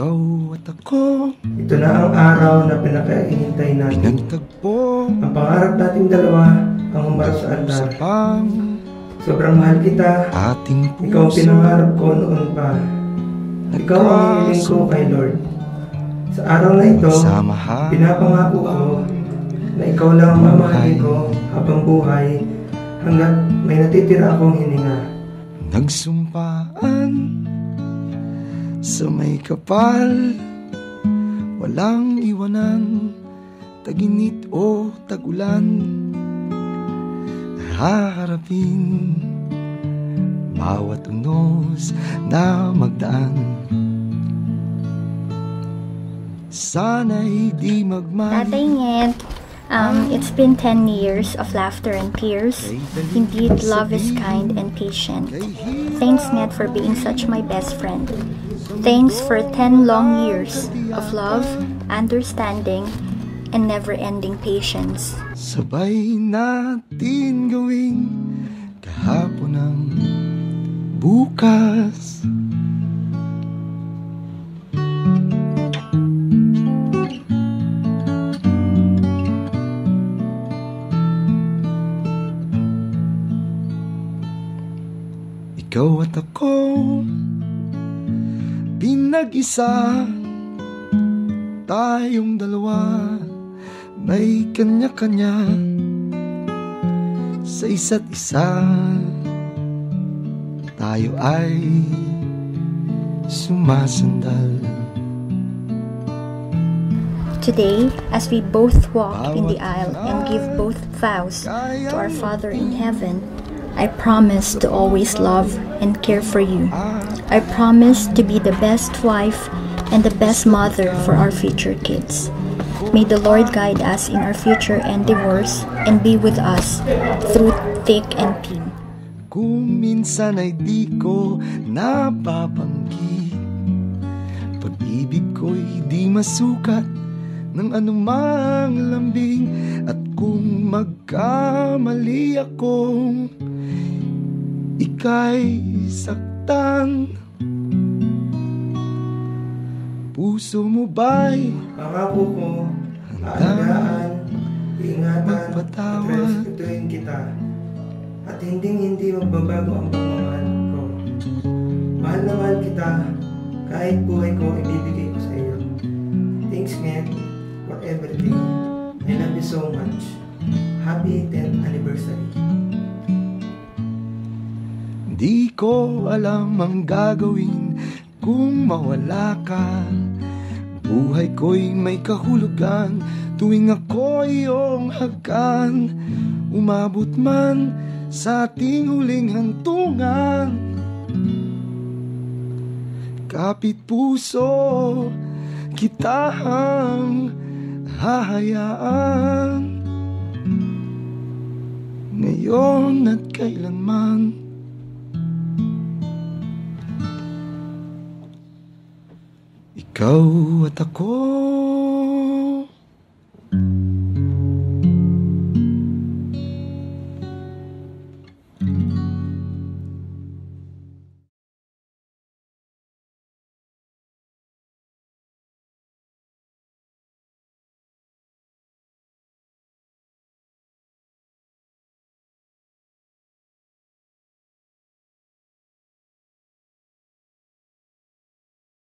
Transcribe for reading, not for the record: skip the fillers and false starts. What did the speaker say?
Ikaw at ako, ito na ang araw na pinakaihintay natin. pinagtagpo Ang pangarap nating dalawa ang humarap sa altar. Sobrang mahal kita. Ating puso, Ikaw ang pinangarap ko noon pa. Ikaw ang hiniling ko kay Lord. Sa araw na ito, pinapangako ko na ikaw lang ang mamahalin ko habang buhay hanggat may natitira akong hininga. Nagsumpaan sa may kapal, walang iwanan, taginit o tagulan, haharapin bawat unos na magdaan. Sana'y di magmahal. Tatay Nged, it's been 10 years of laughter and tears. Indeed, love is kind and patient. Thanks, Nged, for being such my best friend. Thanks for 10 long years of love, understanding, and never-ending patience. Sabay natin gawing kahapon ng bukas. Ikaw at ako, pinag-isa, tayong dalawa, may kanya-kanya sa isa't isa. Tayo ay sumasandal. Today, as we both walk in the aisle and give both vows to our Father in heaven, I promise to always love and care for you. I promise to be the best wife and the best mother for our future kids. May the Lord guide us in our future endeavors and be with us through thick and thin. Kung minsan ay di ko napabanggit, pag-ibig ko'y di masukat ng anumang lambing. At kung magkamali akong ika'y saktan, puso mo ba'y Pangako ko, aalagaan, ingatan, at magpatawad? respetuhin kita. At hindi magbabago ang pagmamahal ko. Mahal na mahal kita, kahit buhay ko ibibigay ko sa iyo. Thanks, Nged, for everything. I love you so much. Happy 10th anniversary. Di ko alam ang gagawin kung mawala ka. Buhay ko'y may kahulugan tuwing ako iyong hagkan. Umabot man sa ating huling hantungan, kapit puso kita ang hahayaan, ngayon at kailanman. Ikaw at ako,